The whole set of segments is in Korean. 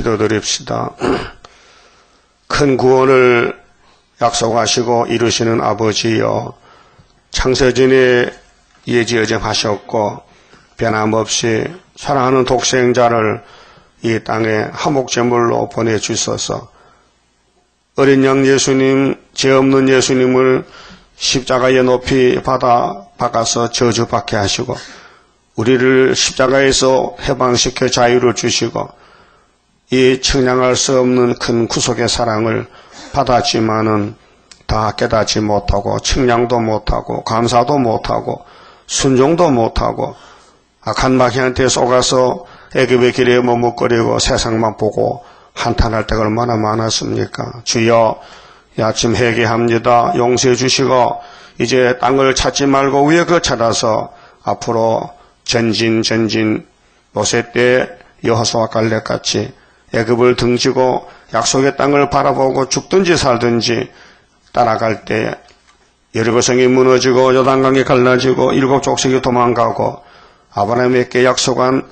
기도드립시다. 큰 구원을 약속하시고 이루시는 아버지여, 창세전에 예지여정하셨고 변함없이 사랑하는 독생자를 이 땅에 화목제물로 보내주셔서 어린 양 예수님, 죄 없는 예수님을 십자가에 높이 박아서 저주받게 하시고 우리를 십자가에서 해방시켜 자유를 주시고 이 청량할 수 없는 큰 구속의 사랑을 받았지만은 다 깨닫지 못하고 청량도 못하고 감사도 못하고 순종도 못하고 악한 마귀한테 속아서 애굽의 길에 머뭇거리고 세상만 보고 한탄할 때가 얼마나 많았습니까? 주여, 이 아침 회개합니다. 용서해 주시고 이제 땅을 찾지 말고 위에 그 찾아서 앞으로 전진 모세 때 여호수아 갈렙같이 애굽을 등지고 약속의 땅을 바라보고 죽든지 살든지 따라갈 때 여리고성이 무너지고 요단강이 갈라지고 일곱 족속이 도망가고 아브라함에게 약속한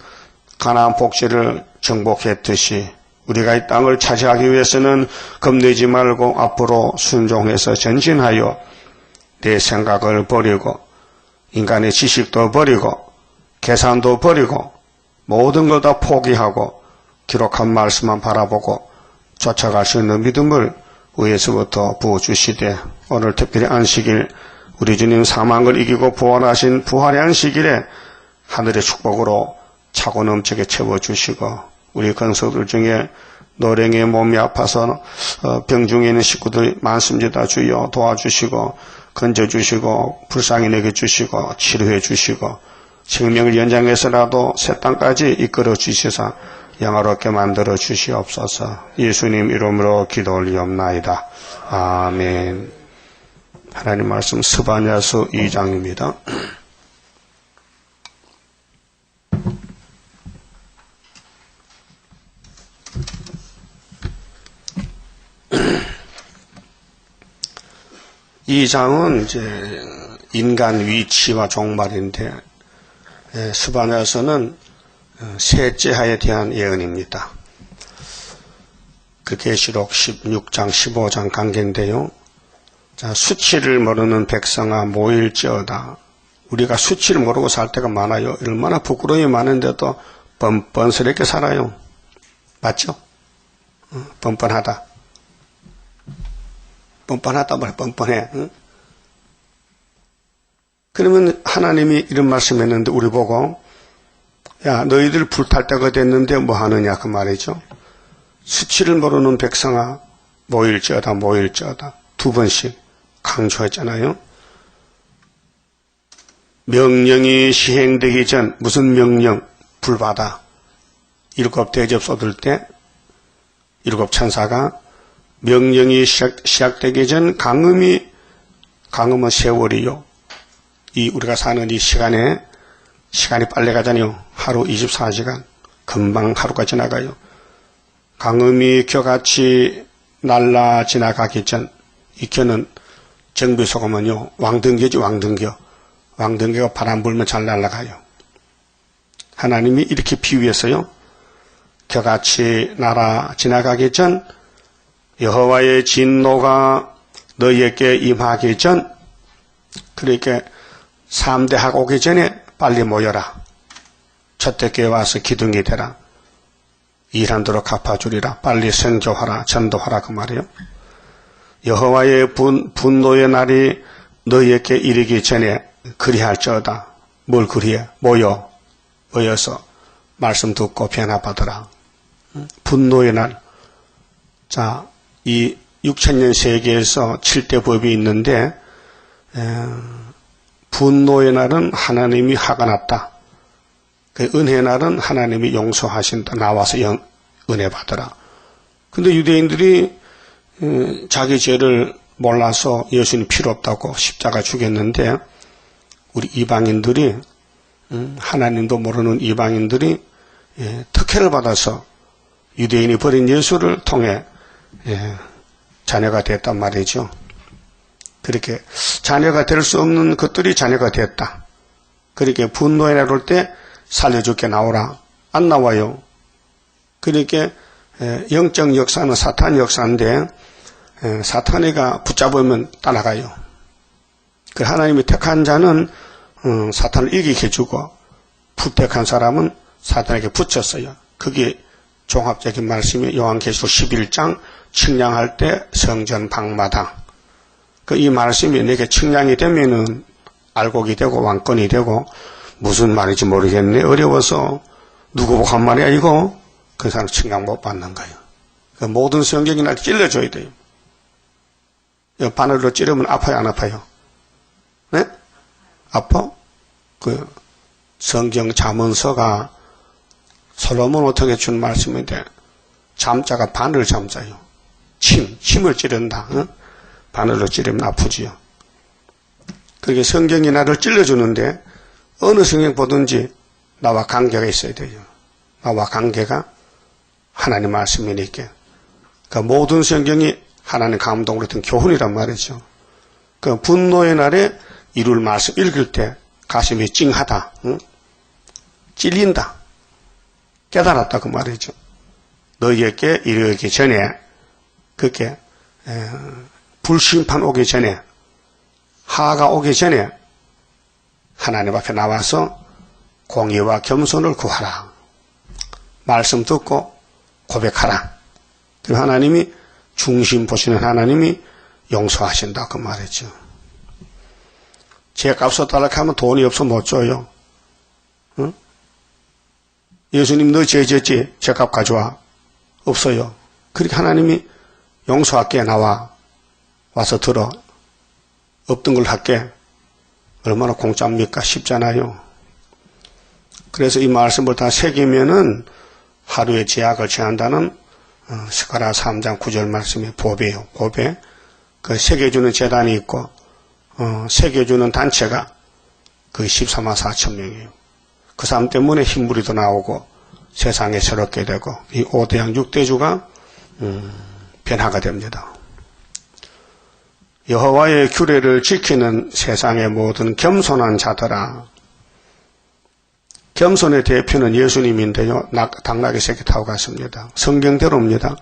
가나안 복지를 정복했듯이 우리가 이 땅을 차지하기 위해서는 겁내지 말고 앞으로 순종해서 전진하여 내 생각을 버리고 인간의 지식도 버리고 계산도 버리고 모든 걸 다 포기하고 기록한 말씀만 바라보고 쫓아갈 수 있는 믿음을 위에서부터 부어주시되 오늘 특별히 안식일 우리 주님 사망을 이기고 부활하신 부활의 안식일에 하늘의 축복으로 차고 넘치게 채워주시고 우리 건석들 중에 노령의 몸이 아파서 병중에 있는 식구들이 많습니다. 주여 도와주시고 건져주시고 불쌍히 내게 주시고 치료해 주시고 생명을 연장해서라도 새 땅까지 이끌어 주시사 영화롭게 만들어 주시옵소서. 예수님 이름으로 기도 올리옵나이다. 아멘. 하나님 말씀 스바냐서 2장입니다. 이 장은 이제 인간 위치와 종말인데 스바냐서는 셋째하에 대한 예언입니다. 그 계시록 16장 15장 관계인데요. 자, 수치를 모르는 백성아 모일지어다. 우리가 수치를 모르고 살 때가 많아요. 얼마나 부끄러움이 많은데도 뻔뻔스럽게 살아요. 맞죠? 뻔뻔하다. 뻔뻔하다 말해. 뻔뻔해. 응? 그러면 하나님이 이런 말씀했는데 우리 보고 야 너희들 불탈 때가 됐는데 뭐 하느냐 그 말이죠. 수치를 모르는 백성아 모일지어다 모일지어다 두 번씩 강조했잖아요. 명령이 시행되기 전 무슨 명령? 불받아. 일곱 대접 쏟을 때 일곱 천사가 명령이 시작되기 전 강음은 세월이요. 이 우리가 사는 이 시간이 빨리 가잖아요. 하루 24시간 금방 하루가 지나가요. 강음이 겨같이 날라 지나가기 전 이 겨는 정비소금은요 왕등겨지 왕등겨가 바람 불면 잘 날아가요. 하나님이 이렇게 비유해서요 겨같이 날아 지나가기 전 여호와의 진노가 너희에게 임하기 전 그렇게 3대학 오기 전에 빨리 모여라. 첫대교에 와서 기둥이 되라. 일한대로 갚아주리라. 빨리 선교하라. 전도하라 그 말이에요. 여호와의 분노의 날이 너희에게 이르기 전에 그리할지어다. 뭘 그리해? 모여서 말씀 듣고 변화받으라. 분노의 날. 자, 이 6,000년 세계에서 7대 법이 있는데 분노의 날은 하나님이 화가 났다. 그 은혜의 날은 하나님이 용서하신다. 나와서 은혜 받으라. 근데 유대인들이 자기 죄를 몰라서 예수님 필요 없다고 십자가 죽였는데 우리 이방인들이 하나님도 모르는 이방인들이 특혜를 받아서 유대인이 버린 예수를 통해 자녀가 됐단 말이죠. 그렇게 자녀가 될 수 없는 것들이 자녀가 됐다. 그렇게 분노에 나올 때 살려줄게 나오라. 안 나와요. 그렇게 영적 역사는 사탄 역사인데 사탄이가 붙잡으면 따라가요. 그 하나님이 택한 자는 사탄을 이기게 해주고 불택한 사람은 사탄에게 붙였어요. 그게 종합적인 말씀이 요한계시록 11장 측량할 때 성전 방마다. 이 말씀이 내게 측량이 되면은 알곡이 되고 왕권이 되고 무슨 말인지 모르겠네. 어려워서 누구 보고 한 말이야 이거? 그 사람 측량 못 받는 거예요. 모든 성경이 날 찔러줘야 돼요. 바늘로 찌르면 아파요 안 아파요? 네? 아파? 성경 잠언서가 솔로몬 어떻게 준 말씀인데 잠자가 바늘 잠자요. 침을 찌른다. 바늘로 찌르면 아프지요. 그렇게 성경이 나를 찔러주는데 어느 성경 보든지 나와 관계가 있어야 돼요. 나와 관계가 하나님 말씀이니까. 그러니까 모든 성경이 하나님 감동으로 든 교훈이란 말이죠. 그 분노의 날에 이룰 말씀 읽을 때 가슴이 찡하다. 찔린다. 깨달았다 그 말이죠. 너희에게 이르기 전에 그렇게 불심판 오기 전에 하가 오기 전에 하나님 앞에 나와서 공의와 겸손을 구하라. 말씀 듣고 고백하라. 그리고 하나님이 중심 보시는 하나님이 용서하신다 그 말이죠. 죄값 없다고 하면 돈이 없어 못 줘요. 응? 예수님 너 죄 졌지? 죄값 가져와. 없어요. 그렇게 하나님이 용서할게 나와. 와서 들어. 없던 걸 할게. 얼마나 공짜입니까? 쉽잖아요. 그래서 이 말씀을 다 새기면은 하루의 제약을 제한다는 스가랴 3장 9절 말씀이 보배요. 보배. 그 새겨주는 재단이 있고 새겨주는 단체가 그 14만 4천 명이에요. 그 사람 때문에 흰물이 더 나오고 세상에 새롭게 되고 이 5대양 6대주가 변화가 됩니다. 여호와의 규례를 지키는 세상의 모든 겸손한 자들아. 겸손의 대표는 예수님인데요. 당나귀 새끼 타고 갔습니다. 성경대로입니다.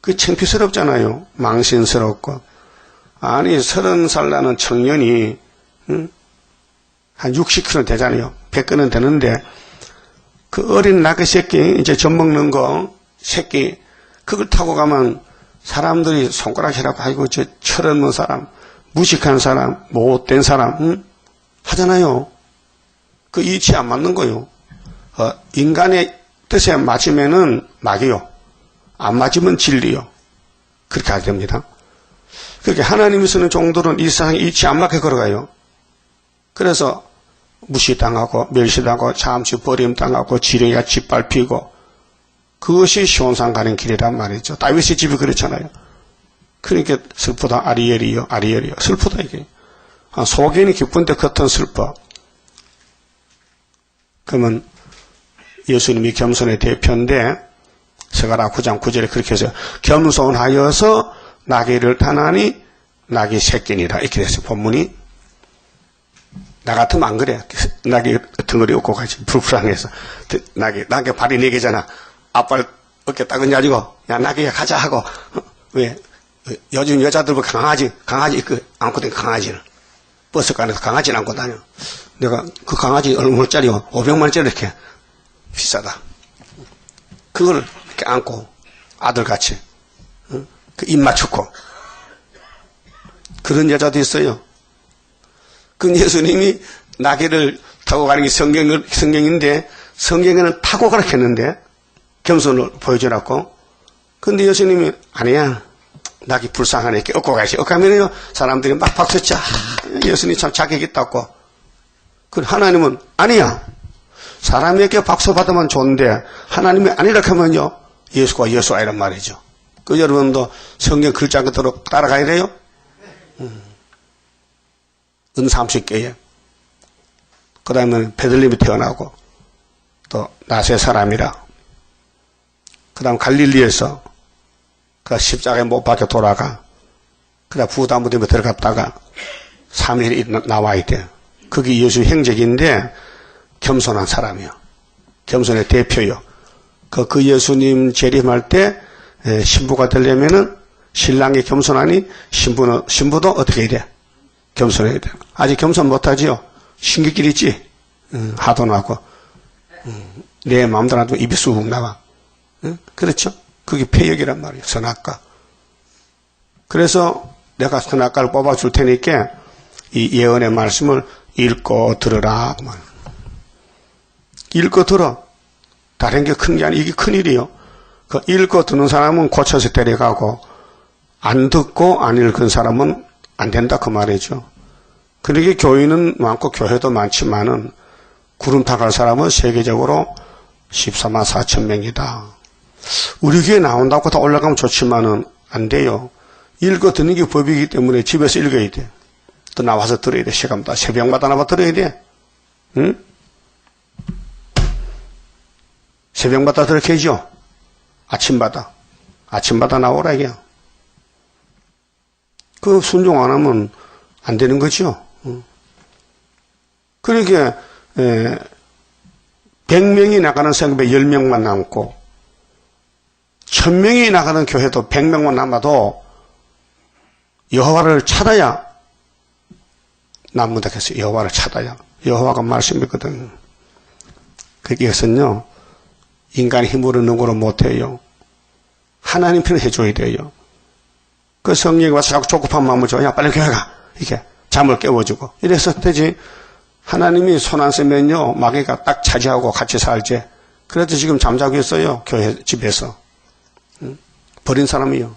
그 창피스럽잖아요. 망신스럽고. 아니 30살 나는 청년이 한 60kg 되잖아요. 100kg는 되는데 그 어린 나귀 새끼 이제 젖 먹는 거 새끼 그걸 타고 가면 사람들이 손가락이라고 아이고 저 철없는 사람 무식한 사람 못된 사람 하잖아요. 그 이치 안 맞는 거요. 인간의 뜻에 맞으면은 막이요. 안 맞으면 진리요. 그렇게 하게 됩니다. 그렇게 하나님이 쓰는 종들은 이 세상에 이치 안 맞게 걸어가요. 그래서 무시당하고 멸시당하고 잠시 버림당하고 지렁이가 짓밟히고 그것이 시온산 가는 길이란 말이죠. 다윗의 집이 그렇잖아요. 그러니까 슬프다 아리엘이요 아리엘이요 슬프다 이게. 속에는 기쁜데 겉은 슬퍼. 그러면 예수님이 겸손의 대표인데 스가랴 9장 9절에 그렇게 해서 겸손하여서 나귀를 타나니 나귀 새끼니라 이렇게 됐어요. 본문이. 나 같으면 안 그래. 나귀 덩어리 업고 가지. 불쌍해서. 나귀 발이 4개잖아. 앞발 어깨 딱 얹어가지고 야 나귀야 가자 하고. 왜? 요즘 여자들은 강아지 안고 다니는 강아지는. 버스 가면서 강아지는 안고 다녀. 내가 그 강아지 얼마짜리요? 500만원짜리 이렇게. 비싸다. 그걸 이렇게 안고 아들같이 그 입 맞추고 그런 여자도 있어요. 그 예수님이 나귀를 타고 가는 게 성경인데 성경에는 타고 가라 했는데 겸손을 보여주라고. 근데 예수님이 아니야. 나귀 불쌍하네 이렇게 업고 가시. 업고 가면요 사람들이 막 박수쳐. 예수님 참 자격 있다고. 그 하나님은 아니야. 사람에게 박수 받으면 좋은데 하나님이 아니라 하면요 예수가 예수가 이란 말이죠. 그 여러분도 성경 글자 그대로 따라가야 돼요. 은 30개에 그 다음에 베들레헴이 태어나고 또 나세 사람이라 그 다음 갈릴리에서 그 십자가에 못 박혀 돌아가 그 다음 부담무덤에 들어갔다가 3일이 나와야 돼. 그게 예수 행적인데 겸손한 사람이요. 겸손의 대표요. 그 예수님 재림할 때 신부가 되려면은 신랑이 겸손하니 신부도 어떻게 해야 돼? 겸손해야 돼. 아직 겸손 못하지요? 신기길 있지? 하도 나고 내 마음대로 놔두면 입이 쑥 나와. 그렇죠? 그게 폐역이란 말이에요. 선악과. 그래서 내가 선악과를 뽑아줄 테니까 이 예언의 말씀을 읽고 들으라. 읽고 들어. 다른 게 큰 게 아니에요. 이게 큰일이요. 그 읽고 듣는 사람은 고쳐서 데려가고 안 듣고 안 읽은 사람은 안 된다 그 말이죠. 그러게 교인은 많고 교회도 많지만은 구름타 갈 사람은 세계적으로 14만 4천 명이다. 우리 교회 나온다고 다 올라가면 좋지만은 안 돼요. 읽고 듣는 게 법이기 때문에 집에서 읽어야 돼. 또 나와서 들어야 돼. 시간마다 새벽마다 나와 들어야 돼. 응? 새벽마다 그렇게 해죠. 아침마다 나오라 이게요. 그 순종 안 하면 안 되는 거죠. 그러니까 100명이 나가는 성교회 10명만 남고 1000명이 나가는 교회도 100명만 남아도 여호와를 찾아야 남는다 했어요. 여호와를 찾아야. 여호와가 말씀이거든. 거기에서는요. 인간의 힘으로 능구로 못해요. 하나님 편을 해줘야 돼요. 그 성령이 와서 자꾸 조급한 마음을 줘. 야 빨리 교회 가. 이렇게 잠을 깨워주고. 이래서 되지. 하나님이 손 안 쓰면요. 마귀가 딱 차지하고 같이 살지. 그래도 지금 잠자고 있어요. 교회 집에서. 버린 사람이요.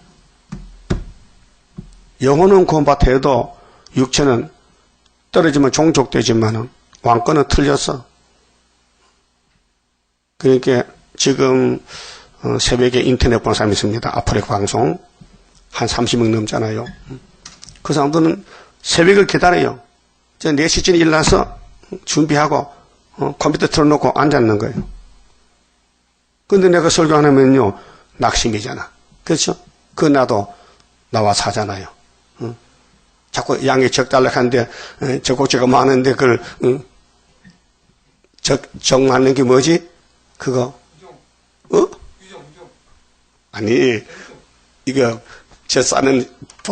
영혼은 구원받아도 육체는 떨어지면 종족되지만은 왕권은 틀렸어. 그러니까 지금 새벽에 인터넷 보는 사람이 있습니다. 아프리카 방송. 한 30명 넘잖아요. 그 사람들은 새벽을 기다려요. 4시쯤 일어나서 준비하고 컴퓨터 틀어놓고 앉았는 거예요. 근데 내가 설교 안 하면요. 낙심이잖아. 그렇죠? 그 나도 나와서 하잖아요. 자꾸 양이 적달락한데 적곡지가 많은데 그걸 적 맞는 게 뭐지? 그거 아니 이거 저 싸는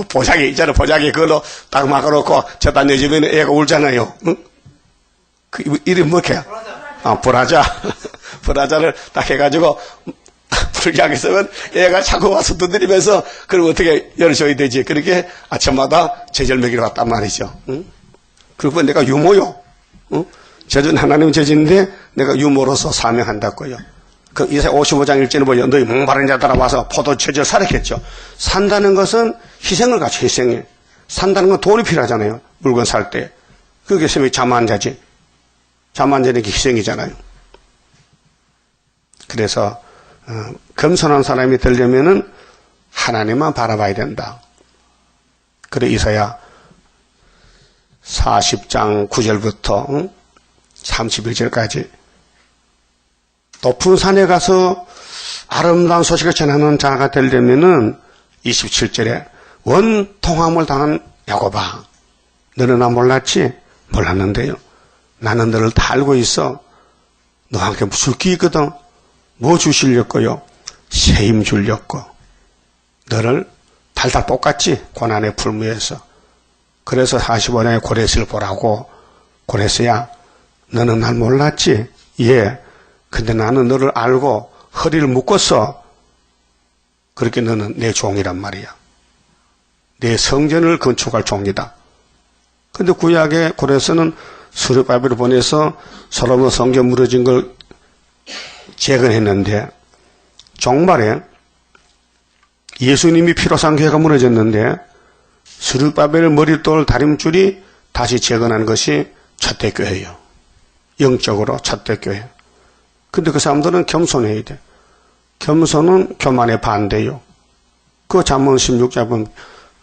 보자기 있잖아. 보자기 그걸로 딱 막아놓고 저다 내주면 애가 울잖아요. 응? 그 이름 뭐게요? 브라자. 브라자를 딱 해가지고 불게 하겠으면 애가 자꾸 와서 두드리면서 그럼 어떻게 열어줘야 되지? 그렇게 아침마다 제절 먹이러 갔단 말이죠. 응? 그리고 내가 유모요. 응? 저는 하나님 제자인데 내가 유모로서 사명한다고요. 그 이사야 55장 1절에 보여 너희 목마른 자들아 와서 포도 제절 사랬겠죠. 산다는 것은 희생을 갖죠. 희생해. 산다는 건 돈이 필요하잖아요. 물건 살 때. 그게 왜 잠 안 자지? 잠 안 자는 게 희생이잖아요. 그래서 겸손한 사람이 되려면은 하나님만 바라봐야 된다. 그래 이사야 40장 9절부터 31절까지 높은 산에 가서 아름다운 소식을 전하는 자가 되려면은 27절에 원통함을 당한 야곱아 너는 나 몰랐지? 몰랐는데요. 나는 너를 다 알고 있어. 너와 함께 무술 기 있거든. 뭐 주시려고요? 세임 주려고. 너를 달달 볶았지? 고난의 풀무에서. 그래서 45년에 고레스를 보라고. 고레스야 너는 날 몰랐지? 예. 근데 나는 너를 알고 허리를 묶었어. 그렇게 너는 내 종이란 말이야. 내 성전을 건축할 종이다. 근데 구약의 고레스는 스룹바벨을 보내서 솔로몬 성전 무너진 걸 재건했는데 종말에 예수님이 피로 산 교회가 무너졌는데 스룹바벨 머릿돌 다림줄이 다시 재건한 것이 첫대교회예요. 영적으로 첫대교회. 근데 그 사람들은 겸손해야 돼. 겸손은 교만의 반대요. 그 잠언 16장 보면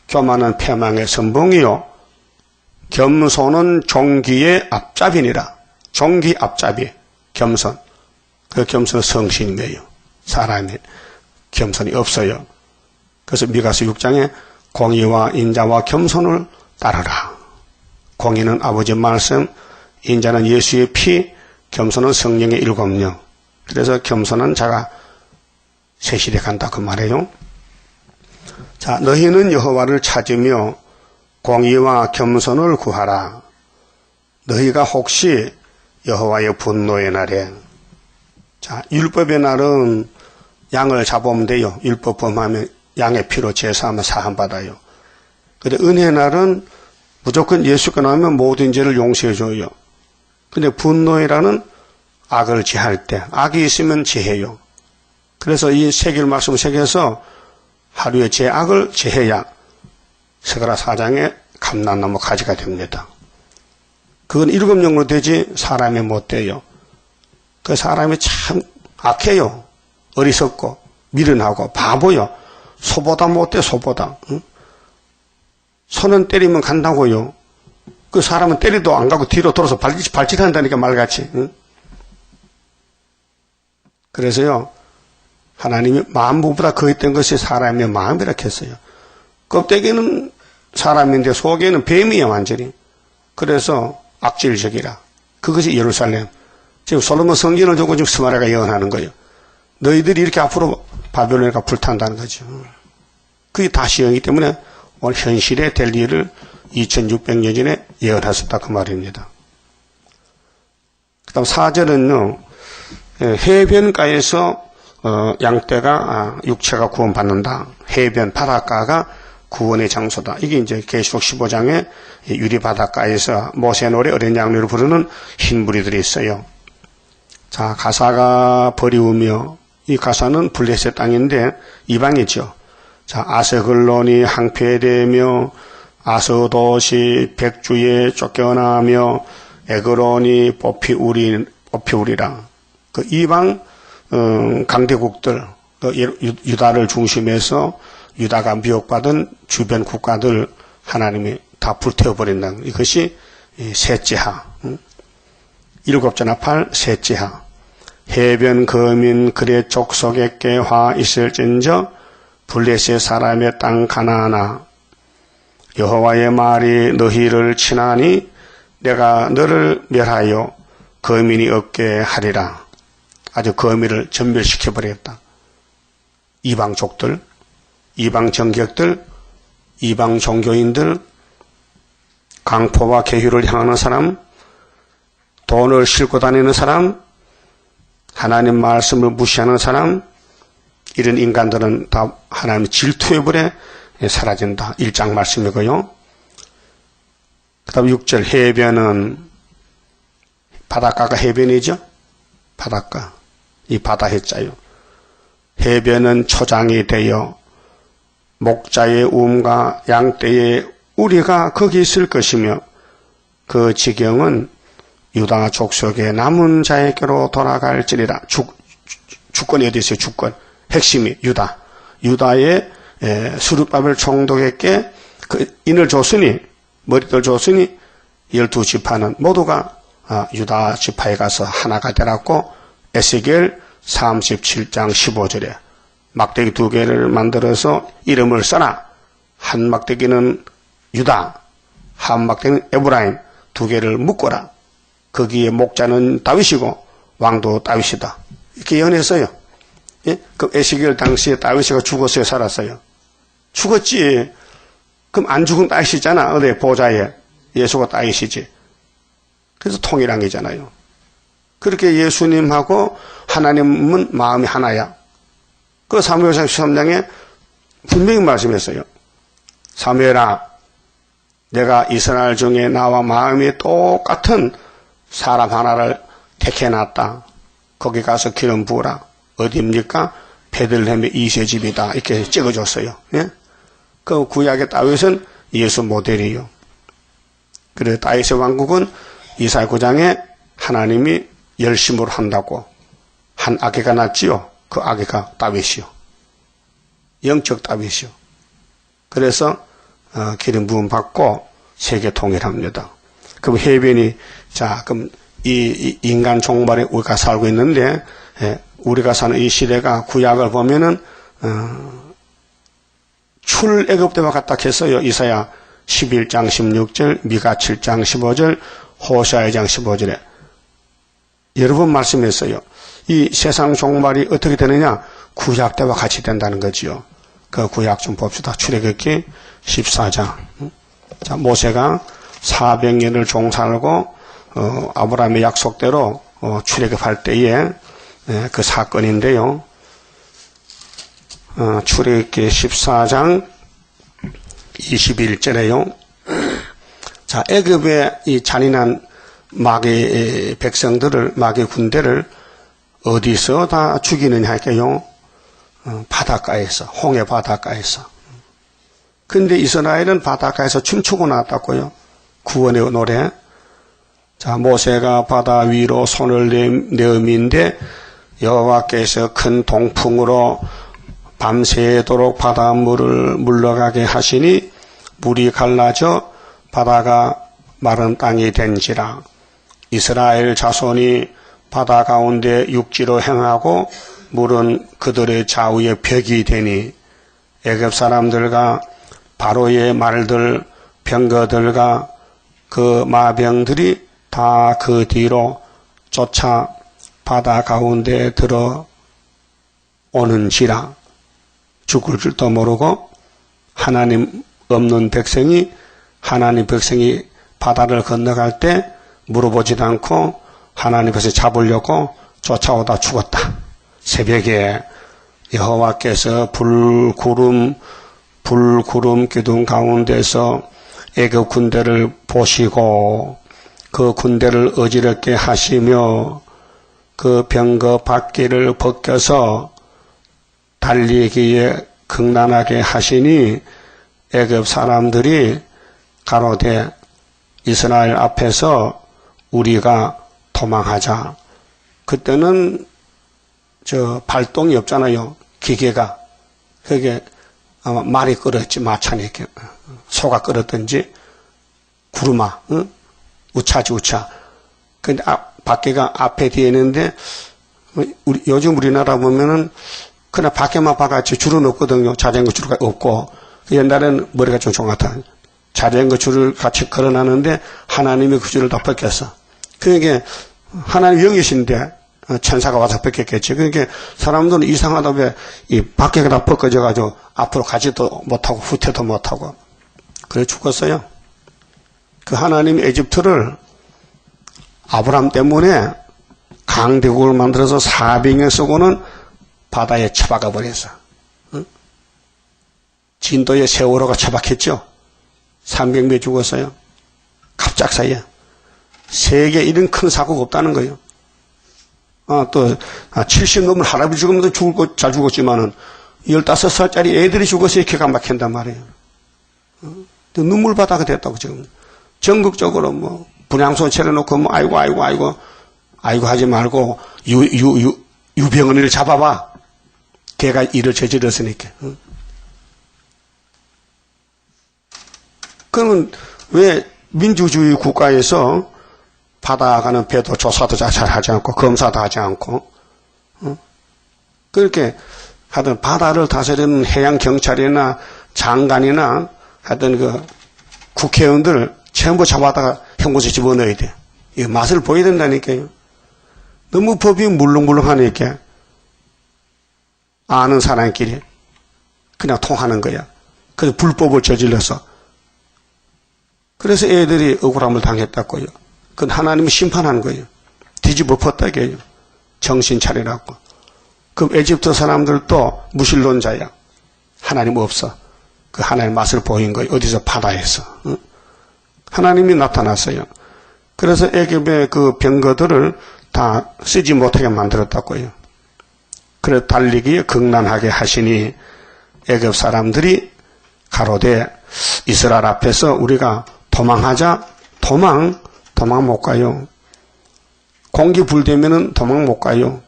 교만은 패망의 선봉이요. 겸손은 종기의 앞잡이니라. 종기 앞잡이. 겸손. 그 겸손은 성신이에요. 사람이 겸손이 없어요. 그래서 미가서 6장에 공의와 인자와 겸손을 따르라. 공의는 아버지 말씀, 인자는 예수의 피, 겸손은 성령의 일곱령. 그래서 겸손한 자가 세실에 간다 그 말이에요. 자, 너희는 여호와를 찾으며 공의와 겸손을 구하라. 너희가 혹시 여호와의 분노의 날에, 자, 율법의 날은 양을 잡으면 돼요. 율법 범하면 양의 피로 제사하면 사함받아요. 근데 은혜의 날은 무조건 예수가 나오면 모든 죄를 용서해줘요. 근데 분노이라는 악을 제할 때, 악이 있으면 제해요. 그래서 이 세길 말씀 세계에서 하루에 제악을 제해야 스가랴 4장에 감람나무 가지가 됩니다. 그건 일곱령으로 되지 사람이 못 돼요. 그 사람이 참 악해요. 어리석고 미련하고 바보요. 소보다 못돼 소보다. 응? 손은 때리면 간다고요. 그 사람은 때리도 안 가고 뒤로 돌아서 발짓한다니까 말같이. 응? 그래서요. 하나님이 만물보다 거했던 것이 사람의 마음이라 했어요. 껍데기는 사람인데 속에는 뱀이에요 완전히. 그래서 악질적이라. 그것이 예루살렘. 지금 솔로몬 성전을 두고 지금 스마랴가 예언하는 거예요. 너희들이 이렇게 앞으로 바벨론에가 불탄다는 거죠. 그게 다 시행이기 때문에 오늘 현실에 될 일을 2600년 전에 예언하셨다 그 말입니다. 그 다음 4절은요. 해변가에서 양떼가 육체가 구원받는다. 해변 바닷가가 구원의 장소다. 이게 이제 계시록 15장에 유리 바닷가에서 모세노래 어린 양떼를 부르는 흰 무리들이 있어요. 자, 가사가 버리우며, 이 가사는 블레셋 땅인데 이방이죠. 자, 아세글론이 항폐되며 아스도시 백주에 쫓겨나며 에그론이 뽑히우리라. 그 이방 강대국들, 유다를 중심해서 유다가 미혹받은 주변 국가들 하나님이 다 불태워버린다는 이것이 셋째하. 일곱째 나팔 셋째하. 해변 거민 그의 족속에게 화 있을진저 블레셋 사람의 땅 가나안아. 여호와의 말이 너희를 치나니 내가 너를 멸하여 거민이 없게 하리라. 아주 거민을 전멸시켜버렸다. 이방족들, 이방 정격들, 이방 종교인들, 강포와 계율을 향하는 사람, 돈을 싣고 다니는 사람, 하나님 말씀을 무시하는 사람, 이런 인간들은 다 하나님의 질투의 불에 사라진다. 1장 말씀이고요. 그 다음 6절 해변은 바닷가가 해변이죠. 바닷가. 이 바다 해자요. 해변은 초장이 되어 목자의 움과 양떼의 우리가 거기 있을 것이며 그 지경은 유다 족속의 남은 자에게로 돌아갈지리라. 주권이 어디 있어요? 주권. 핵심이 유다. 유다의 스룹바벨 총독에게 그 인을 줬으니 머리들 줬으니 12지파는 모두가 유다 지파에 가서 하나가 되라고 에스겔 37장 15절에 막대기 2개를 만들어서 이름을 써라. 한 막대기는 유다, 한 막대기는 에브라임 2개를 묶어라. 거기에 목자는 다윗이고 왕도 다윗이다. 이렇게 예언했어요. 예? 그 에스겔 당시에 다윗이가 죽었어요, 살았어요? 죽었지. 그럼 안 죽은 다윗이잖아. 어디 보좌에 예수가 다윗이지. 그래서 통일왕이잖아요. 그렇게 예수님하고 하나님은 마음이 하나야. 그 사무엘상 13장에 분명히 말씀했어요. 사무엘아, 내가 이스라엘 중에 나와 마음이 똑같은 사람 하나를 택해놨다. 거기 가서 기름 부으라. 어디입니까? 베들레헴의 이새집이다. 이렇게 찍어줬어요. 예? 그 구약의 다윗은 예수 모델이에요. 그래 다윗의 왕국은 이사야 9장에 하나님이 열심으로 한다고 한 아기가 났지요. 그 아기가 다윗이요. 영적 다윗이요. 그래서 기름 부음 받고 세계 통일합니다. 그럼 해변이 자 그럼 이 인간 종말에 우리가 살고 있는데 우리가 사는 이 시대가 구약을 보면은 출애굽 때와 같다 했어요. 이사야 11장 16절, 미가 7장 15절, 호세아 2장 15절에 여러 번 말씀했어요. 이 세상 종말이 어떻게 되느냐? 구약 때와 같이 된다는 거지요. 그 구약 좀 봅시다. 출애굽기 14장. 자, 모세가 400년을 종살고 아브라함의 약속대로 출애굽할 때에 그 사건인데요. 출애굽기 14장 21절에요. 자, 애굽의 이 잔인한 마귀 백성들을, 마귀 군대를 어디서 다 죽이느냐 할게요. 바닷가에서, 홍해 바닷가에서. 근데 이스라엘은 바닷가에서 춤추고 나왔다고요. 구원의 노래. 자, 모세가 바다 위로 손을 내어민데 여호와께서 큰 동풍으로 밤새도록 바닷물을 물러가게 하시니 물이 갈라져 바다가 마른 땅이 된지라. 이스라엘 자손이 바다 가운데 육지로 행하고 물은 그들의 좌우에 벽이 되니 애굽 사람들과 바로의 말들 병거들과 그 마병들이 다 그 뒤로 쫓아 바다 가운데 들어오는지라. 죽을 줄도 모르고 하나님 없는 백성이, 하나님 백성이 바다를 건너갈 때 물어보지도 않고 하나님께서 잡으려고 쫓아오다 죽었다. 새벽에 여호와께서 불구름 기둥 가운데서 애굽 군대를 보시고 그 군대를 어지럽게 하시며 그 병거 바퀴를 벗겨서 달리기에 극난하게 하시니 애굽 사람들이 가로되 이스라엘 앞에서 우리가 도망하자. 그때는 발동이 없잖아요. 기계가. 그게 아마 말이 끓었지, 마찬이 이렇게 소가 끓었든지 구르마, 응? 우차지 우차. 근데 밖에가 앞에 뒤에 있는데 요즘 우리나라 보면은 그냥 밖에만 봐가지고 줄은 없거든요. 자전거 줄이 없고. 옛날에는 머리가 좀 종같아. 자전거 줄을 같이 걸어놨는데 하나님이 그 줄을 다 벗겼어. 그러니까 하나님 영이신데 천사가 와서 벗겼겠지. 그러니까 사람들은 이상하다 왜 이 밖에가 다 벗겨져가지고 앞으로 가지도 못하고 후퇴도 못하고 그래 죽었어요. 그 하나님 에집트를 아브람 때문에 강대국을 만들어서 400년 쓰고는 바다에 처박아 버렸어. 응? 진도에 세월호가 처박혔죠. 300명 죽었어요. 갑작사이에. 세계 이런 큰 사고가 없다는 거예요. 또 70 넘은 할아버지 죽으면 잘 죽었지만은 15살짜리 애들이 죽어서 이렇게 막힌단 말이에요. 눈물바다가 됐다고 지금. 전국적으로 뭐 분향소 차려놓고 뭐 아이고 하지 말고 유병언이를 잡아봐. 걔가 일을 저질렀으니까. 그러면 왜 민주주의 국가에서 바다 가는 배도 조사도 잘 하지 않고 검사도 하지 않고 그렇게 하여튼 바다를 다스리는 해양경찰이나 장관이나 하여튼 그 국회의원들 전부 잡아다가 형무소에 집어넣어야 돼. 이 맛을 보여야 된다니까요. 너무 법이 물렁물렁하니까 아는 사람끼리 그냥 통하는 거야. 그래서 불법을 저질러서 그래서 애들이 억울함을 당했다고요. 그건 하나님이 심판하는 거예요. 뒤집어 엎었다게요. 정신 차리라고. 그럼 에집트 사람들도 무신론자야. 하나님 없어. 그 하나님의 맛을 보인 거예요. 어디서? 바다에서. 응? 하나님이 나타났어요. 그래서 애굽의 그 병거들을 다 쓰지 못하게 만들었다고요. 그래서 달리기에 극난하게 하시니 애굽 사람들이 가로되 이스라엘 앞에서 우리가 도망하자. 도망 못 가요. 공기 불되면은 도망 못 가요.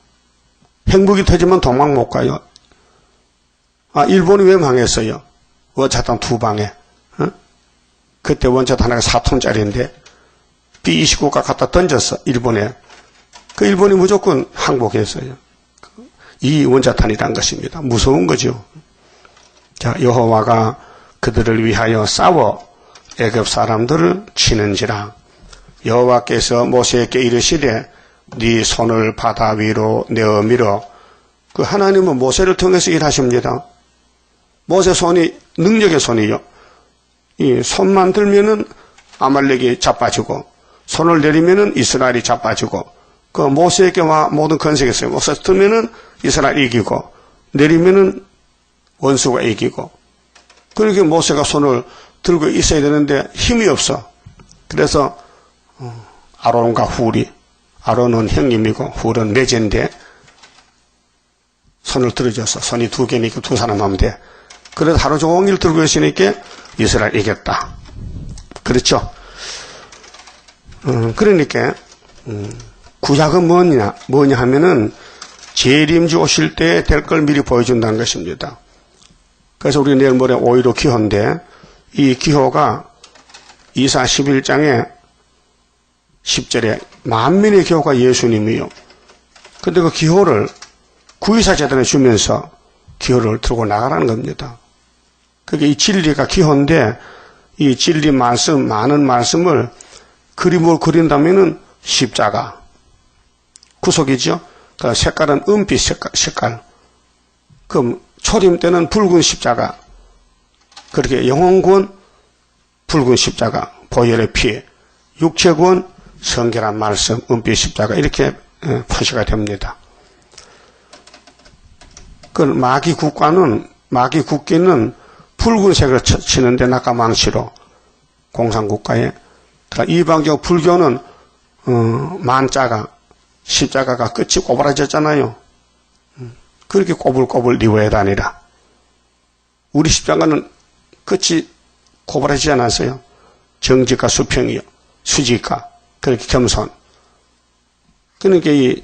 핵무기 터지면 도망 못 가요. 일본이 왜 망했어요? 원자탄 2방에. 그때 원자탄 하나가 4톤짜리인데 B-29가 갖다 던졌어. 일본에. 그 일본이 무조건 항복했어요. 이 원자탄이란 것입니다. 무서운 거죠. 자, 여호와가 그들을 위하여 싸워 애굽 사람들을 치는지라. 여호와께서 모세에게 이르시되 네 손을 바다 위로 내어 밀어 그 하나님은 모세를 통해서 일하십니다. 모세 손이 능력의 손이요. 이 손만 들면은 아말렉이 자빠지고, 손을 내리면은 이스라엘이 자빠지고, 그 모세에게 모든 건색이 있어요. 모세 들면은 이스라엘이 이기고, 내리면은 원수가 이기고. 그렇게 모세가 손을 들고 있어야 되는데 힘이 없어. 그래서 아론과 훌이, 아론은 형님이고 훌은 매제인데 손을 들어줘서 손이 두 개니까 두 사람 하면 돼. 그래서 하루 종일 들고 있으니까 이스라엘 이겼다. 그렇죠? 그러니까 구약은 뭐냐 하면은 재림주 오실 때 될 걸 미리 보여준다는 것입니다. 그래서 우리 내일 모레 5.15 기호인데 이 기호가 이사 11장에 10절에 만민의 기호가 예수님이요. 근데 그 기호를 구이사 재단에 주면서 기호를 들고 나가라는 겁니다. 그게 이 진리가 기호인데 이 진리 말씀, 많은 말씀을 그림으로 그린다면은 십자가. 구속이죠. 그 색깔은 은빛 색깔. 그럼 초림 때는 붉은 십자가. 그렇게 영혼군 붉은 십자가. 보혈의 피. 육체군 성결한 말씀, 은빛 십자가. 이렇게 표시가 됩니다. 그 마귀 국기는 붉은색을 치는데 낙가망치로 공산국가에. 그러니까 이방적 불교는 만자가 십자가가 끝이 꼬부라졌잖아요. 그렇게 꼬불꼬불 리워야 다니라. 우리 십자가는 끝이 꼬부라지지 않았어요. 정직과 수평이요. 수직과 그렇게 겸손. 그러니까 이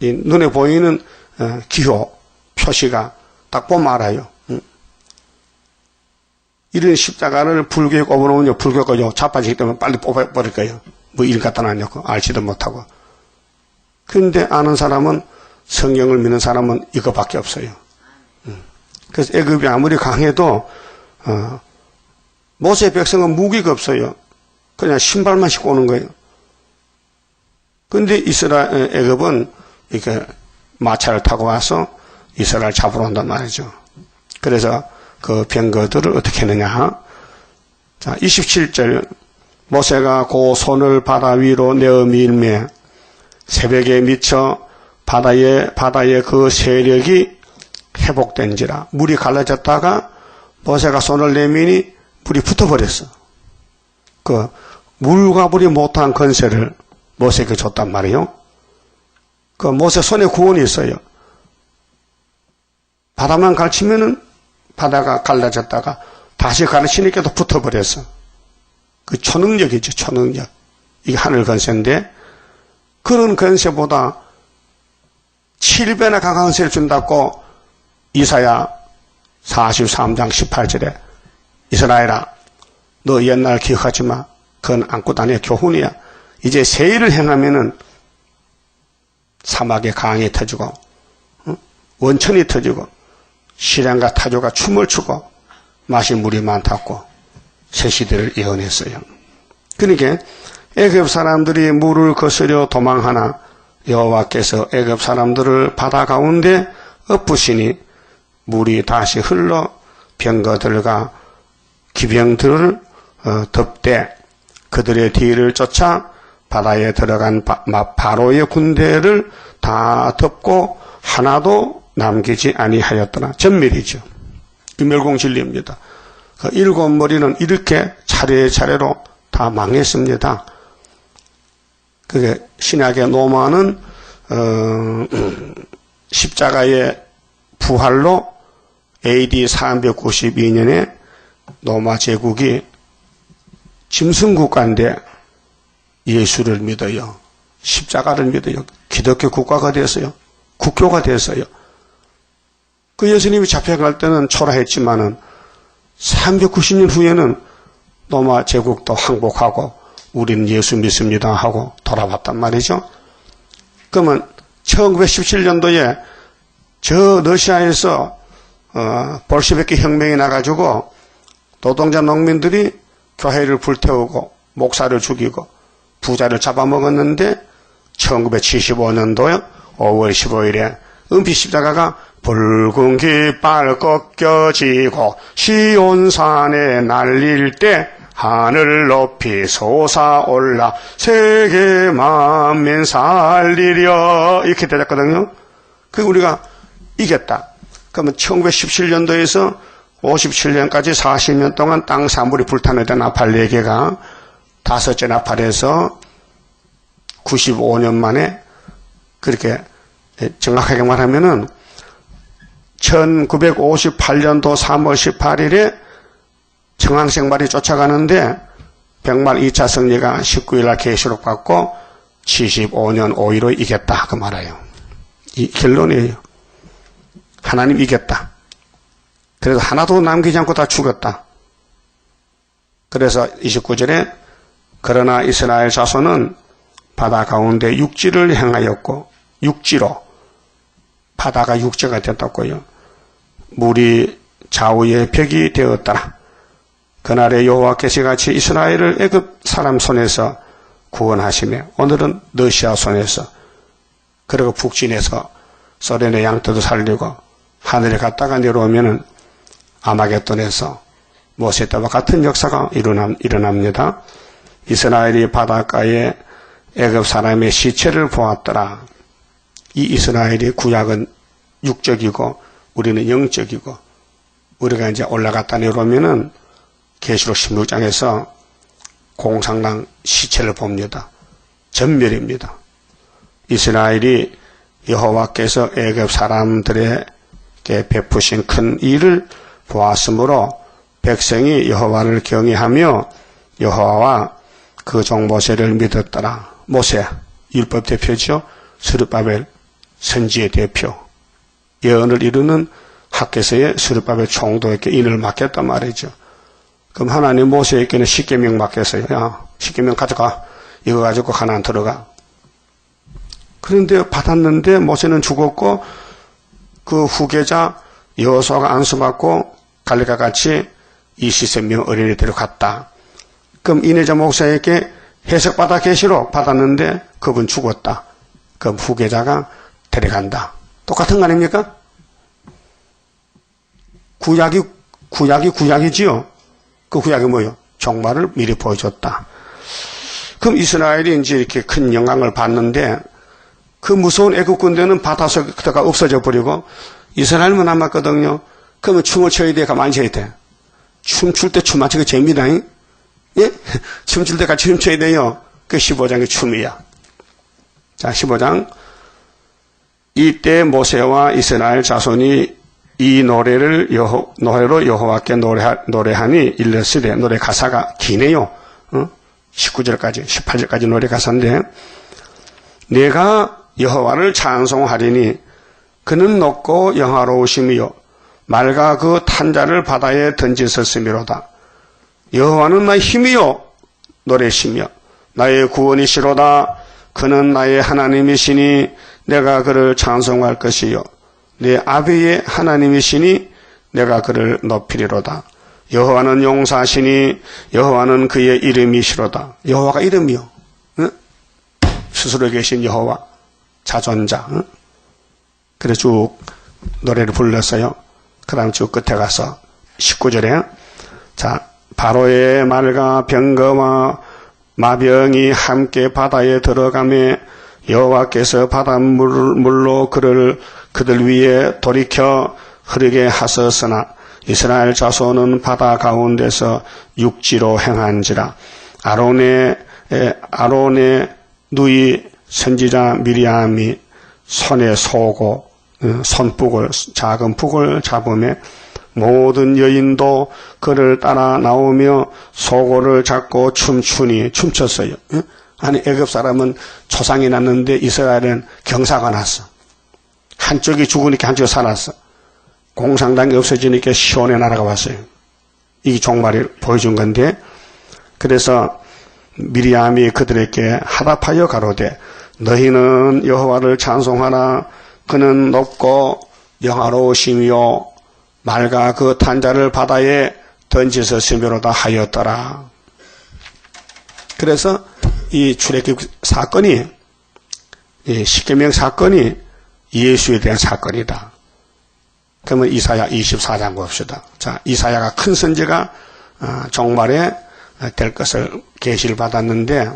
눈에 보이는 기호 표시가 딱 보면 알아요. 이런 십자가를 불교에 꼽아놓으면 불교가 자빠지기 때문에 빨리 뽑아버릴 거예요. 뭐 이런 갖다 놨냐고 알지도 못하고. 그런데 아는 사람은 성경을 믿는 사람은 이거밖에 없어요. 그래서 애굽이 아무리 강해도 모세 백성은 무기가 없어요. 그냥 신발만 신고 오는 거예요. 그런데 애굽은 이렇게 마차를 타고 와서 이스라엘 잡으러 온단 말이죠. 그래서 그 병거들을 어떻게 했느냐. 자, 27절. 모세가 그 손을 바다 위로 내어 밀매 새벽에 미쳐 바다에 그 세력이 회복된지라. 물이 갈라졌다가 모세가 손을 내미니 물이 붙어버렸어. 그 물과 불이 못한 건세를 모세에게 줬단 말이에요. 그 모세 손에 구원이 있어요. 바다만 갈치면은 바다가 갈라졌다가 다시 가르치니까 또 붙어버렸어. 그 초능력이죠, 초능력. 이게 하늘 건세인데 그런 건세보다 7배나 강한 건세를 준다고 이사야 43장 18절에 이스라엘아 너 옛날 기억하지 마. 그건 안고 다니의 교훈이야. 이제 새 일을 행하면은 사막에 강이 터지고 원천이 터지고 시련과 타조가 춤을 추고 마실 물이 많다고 새 시대를 예언했어요. 그러니까 애굽 사람들이 물을 거스려 도망하나 여호와께서 애굽 사람들을 바다 가운데 엎으시니 물이 다시 흘러 병거들과 기병들을 덮되 그들의 뒤를 쫓아 바다에 들어간 바로의 군대를 다 덮고 하나도 남기지 아니하였더라. 전멸이죠. 그 멸공진리입니다. 그 일곱 머리는 이렇게 차례차례로 다 망했습니다. 그게 신약의 로마는 십자가의 부활로 AD 392년에 로마 제국이 짐승국가인데 예수를 믿어요. 십자가를 믿어요. 기독교 국가가 됐어요. 국교가 됐어요. 그 예수님이 잡혀갈 때는 초라했지만은 390년 후에는 로마 제국도 항복하고 우리는 예수 믿습니다 하고 돌아왔단 말이죠. 그러면 1917년도에 저 러시아에서 볼셰비키 혁명이 나가지고 노동자 농민들이 교회를 불태우고 목사를 죽이고 부자를 잡아먹었는데 1975년도에 5월 15일에 은빛 십자가가 붉은 깃발 꺾여지고 시온산에 날릴 때 하늘 높이 솟아올라 세계 만민 살리려 이렇게 되었거든요. 그 우리가 이겼다. 그러면 1917년도에서 57년까지 40년 동안 땅 사물이 불타내던 나팔 4개가 5째 나팔에서 95년 만에 그렇게 정확하게 말하면은 1958년도 3월 18일에 청항생발이 쫓아가는데 백말 2차 승리가 19일날 계시록 받고 75년 5.15 이겼다 그 말이에요. 이 결론이에요. 하나님 이겼다. 그래서 하나도 남기지 않고 다 죽였다. 그래서 29절에 그러나 이스라엘 자손은 바다 가운데 육지를 행하였고 육지로 바다가 육지가 됐다고요. 물이 좌우의 벽이 되었더라. 그날에 여호와께서 같이 이스라엘을 애굽 사람 손에서 구원하시며 오늘은 러시아 손에서 그리고 북진에서 소련의 양떼도 살리고 하늘에 갔다가 내려오면은 아마겟돈에서 모세 때와 같은 역사가 일어납니다. 이스라엘이 바닷가에 애굽 사람의 시체를 보았더라. 이 이스라엘의 구약은 육적이고 우리는 영적이고 우리가 이제 올라갔다 내려오면은 계시록 16장에서 공산당 시체를 봅니다. 전멸입니다. 이스라엘이 여호와께서 애굽 사람들에게 베푸신 큰 일을 보았으므로 백성이 여호와를 경외하며 여호와와 그 종 모세를 믿었더라. 모세 율법 대표죠. 스룹바벨 선지의 대표. 예언을 이루는 학개서의 스룹바벨 총독에게 인을 맡겼단 말이죠. 그럼 하나님 모세에게는 십계명 맡겼어요. 야, 십계명 가져가. 이거 가지고 가나안 들어가. 그런데 받았는데 모세는 죽었고 그 후계자 여호수아가 안수받고 갈릴과 같이 이 시세명 어린이들을 갔다. 그럼 이내자 목사에게 해석받아 계시록 받았는데 그분 죽었다. 그럼 후계자가 데려간다. 똑같은 거 아닙니까? 구약이지요. 그 구약이 뭐예요? 종말을 미리 보여줬다. 그럼 이스라엘이 이제 이렇게 큰 영광을 받는데 그 무서운 애국 군대는 바다속에다가 없어져 버리고 이스라엘만 남았거든요. 그러면 춤을 춰야 돼? 가만히 춰야 돼? 춤출 때 춤 맞추기 재미다. 예? 춤출 때 같이 춤춰야 돼요. 그 15장의 춤이야. 자, 15장. 이때 모세와 이스라엘 자손이 이 노래로 여호와께 노래하니 일렀으되 노래 가사가 기네요. 19절까지 18절까지 노래 가사인데 내가 여호와를 찬송하리니 그는 높고 영화로우심이요 맑아 그 탄자를 바다에 던지셨음이로다. 여호와는 나의 힘이요 노래시며 나의 구원이시로다. 그는 나의 하나님이시니 내가 그를 찬송할 것이요 내 아비의 하나님이시니 내가 그를 높이리로다. 여호와는 용사시니 여호와는 그의 이름이시로다. 여호와가 이름이요. 응? 스스로 계신 여호와 자존자. 응? 그래 쭉 노래를 불렀어요. 그 다음 쭉 끝에 가서 19절에 자 바로의 말과 병거와 마병이 함께 바다에 들어가며 여호와께서 바닷물로 그들 위에 돌이켜 흐르게 하셨으나 이스라엘 자손은 바다 가운데서 육지로 행한지라. 아론의 누이 선지자 미리암이 손에 소고 손북을 작은 북을 잡으며 모든 여인도 그를 따라 나오며 소고를 잡고 춤췄어요. 아니 애굽 사람은 초상이 났는데 이스라엘은 경사가 났어. 한쪽이 죽으니까 한쪽이 살았어. 공산당이 없어지니까 시온의 나라가 왔어요. 이게 종말을 보여준 건데 그래서 미리암이 그들에게 화답하여 가로되 너희는 여호와를 찬송하라. 그는 높고 영화로우시며 맑아 그 탄자를 바다에 던지셨으므로다 하였더라. 그래서 이 출애굽 사건이 이 십계명 사건이 예수에 대한 사건이다. 그러면 이사야 24장 봅시다. 자, 이사야가 큰 선지가 종말에 될 것을 계시를 받았는데,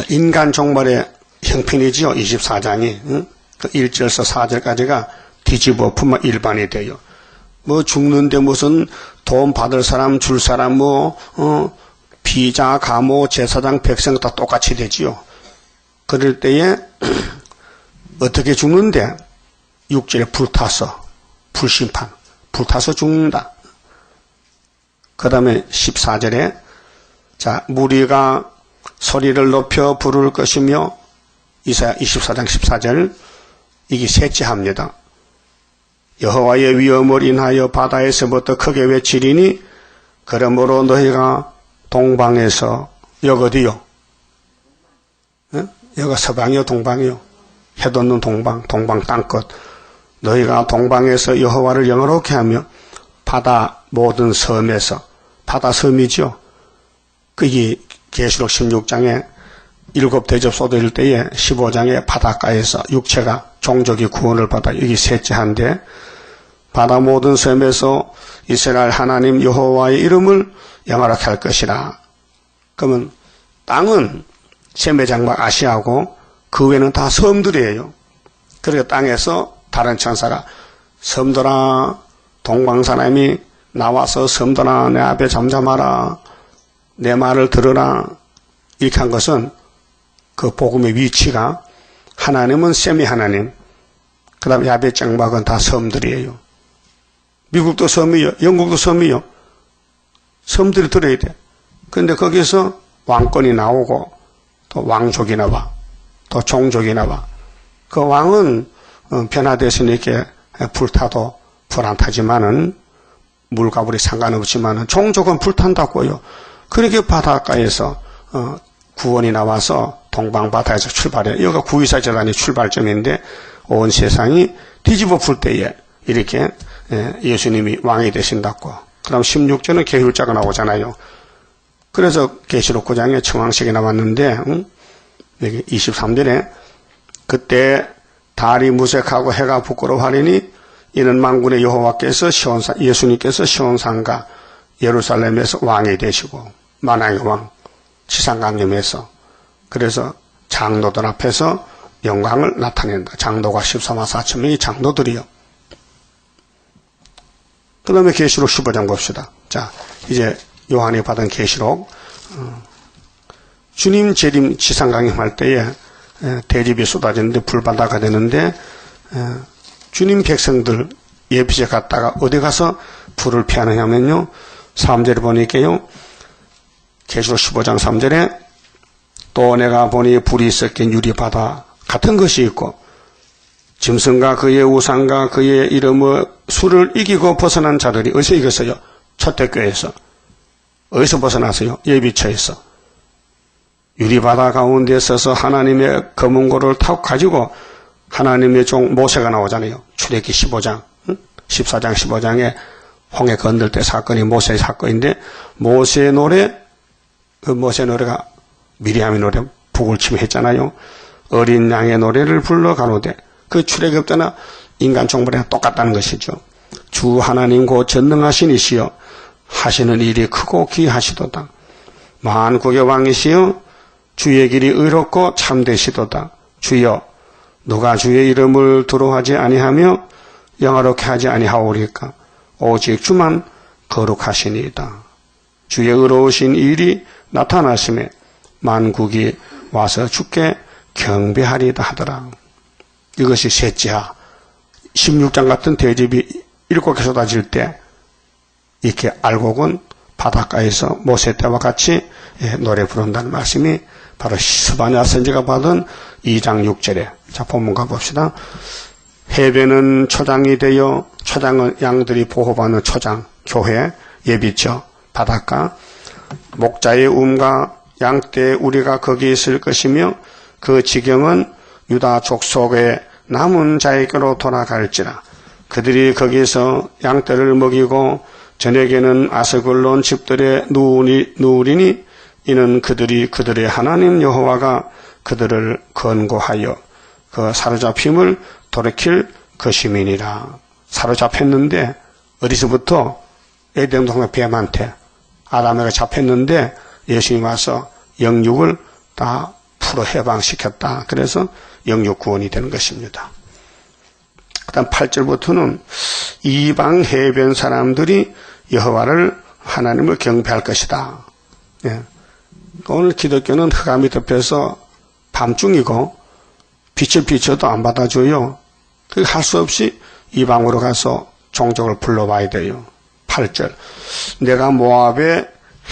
인간 종말의 형편이지요. 24장이 그 1절에서 4절까지가 뒤집어 품어 일반이 돼요. 뭐 죽는데 무슨 돈 받을 사람 줄 사람 비자 가모 제사장 백성 다 똑같이 되지요. 그럴 때에 어떻게 죽는데 6절에 불타서 불심판 불타서 죽는다. 그 다음에 14절에 자 무리가 소리를 높여 부를 것이며 이사야 24장 14절 이게 셋째 합니다. 여호와의 위엄을 인하여 바다에서부터 크게 외치리니 그러므로 너희가 동방에서 여기 어디요? 여기가 서방이요 동방이요? 해돋는 동방 땅끝 너희가 동방에서 여호와를 영화롭게 하며 바다 모든 섬에서 바다 섬이죠. 그게 계시록 16장에 7대접 쏟아질 때에 15장에 바닷가에서 육체가 종족이 구원을 받아 여기 셋째 한데 바다 모든 섬에서 이스라엘 하나님 여호와의 이름을 영화롭게 할 것이라. 그러면 땅은 셈의 장막 아시아고 그 외에는 다 섬들이에요. 그리고 땅에서 다른 천사가 섬들아 동방 사람이 나와서 섬들아 내 앞에 잠잠하라 내 말을 들으라 이렇게 한 것은 그 복음의 위치가 하나님은 셈이 하나님 그 다음에 야베 장막은 다 섬들이에요. 미국도 섬이요 영국도 섬이요 섬들이 들어야 돼. 그런데 거기서 왕권이 나오고 또 왕족이 나와 또 종족이 나와 그 왕은 변화돼서 이렇게 불타도 불 안 타지만은 물가불이 상관없지만은 종족은 불탄다고요. 그렇게 바닷가에서 구원이 나와서 동방바다에서 출발해. 여기가 구이사 재단의 출발점인데 온 세상이 뒤집어 풀 때에 이렇게 예수님이 왕이 되신다고. 그 다음 16절은 계율자가 나오잖아요. 그래서 계시록 9장에 청황식이 나왔는데 여기 23절에 그때 달이 무색하고 해가 부끄러워하리니 이는 만군의 여호와께서 예수님께서 시온산과 예루살렘에서 왕이 되시고 만왕의 왕 지상강림에서 그래서 장로들 앞에서 영광을 나타낸다. 장로가 14만 4천 명이 장로들이요. 그 다음에 계시록 15장 봅시다. 자, 이제 요한이 받은 계시록 주님 재림 지상강림할 때에 대접이 쏟아지는데 불바다가 되는데 주님 백성들 예비제 갔다가 어디 가서 불을 피하느냐면요 3절에 보니까요 계시록 15장 3절에 또 내가 보니 불이 섞인 유리바다 같은 것이 있고 짐승과 그의 우상과 그의 이름의 수를 이기고 벗어난 자들이 어디서 이겼어요? 초대교회에서. 어디서 벗어났어요? 예비처에서. 유리바다 가운데 서서 하나님의 검은고를 타고 가지고 하나님의 종 모세가 나오잖아요. 출애굽기 15장, 14장, 15장에 홍해 건널 때 사건이 모세의 사건인데 모세의 노래, 그 모세의 노래가 미리암의 노래 북을 치며 했잖아요. 어린 양의 노래를 불러 가노되 그 출애굽 때나 인간 종말이랑 똑같다는 것이죠. 주 하나님 곧 전능하신 이시여 하시는 일이 크고 귀하시도다. 만국의 왕이시여 주의 길이 의롭고 참되시도다. 주여 누가 주의 이름을 두려워하지 아니하며 영화롭게 하지 아니하오리까. 오직 주만 거룩하시니이다. 주의 의로우신 일이 나타나심에 만국이 와서 주께 경배하리다 하더라. 이것이 셋째야. 16장 같은 대접이 7개 쏟아질 때 이렇게 알곡은 바닷가에서 모세 때와 같이 노래 부른다는 말씀이 바로 스바냐 선지가 받은 2장 6절에 자 본문 가봅시다. 해변은 초장이 되어 초장은 양들이 보호받는 초장 교회 예비처 바닷가 목자의 움과 양떼 우리가 거기 있을 것이며 그 지경은 유다 족속의 남은 자에게로 돌아갈지라. 그들이 거기서 양떼를 먹이고 저녁에는 아스글론 집들에 누우리니 이는 그들이 그들의 하나님 여호와가 그들을 권고하여 그 사로잡힘을 돌이킬 것임이니라. 사로잡혔는데 어디서부터? 에덴 동산 뱀한테 아담에게 잡혔는데 예수님 와서 영육을 다 풀어 해방시켰다. 그래서 영육 구원이 되는 것입니다. 그 다음 8절부터는 이방 해변 사람들이 여호와를 하나님을 경배할 것이다. 예. 오늘 기독교는 흑암이 덮여서 밤중이고 빛을 비춰도 안 받아줘요. 할 수 없이 이방으로 가서 종족을 불러봐야 돼요. 8절 내가 모압의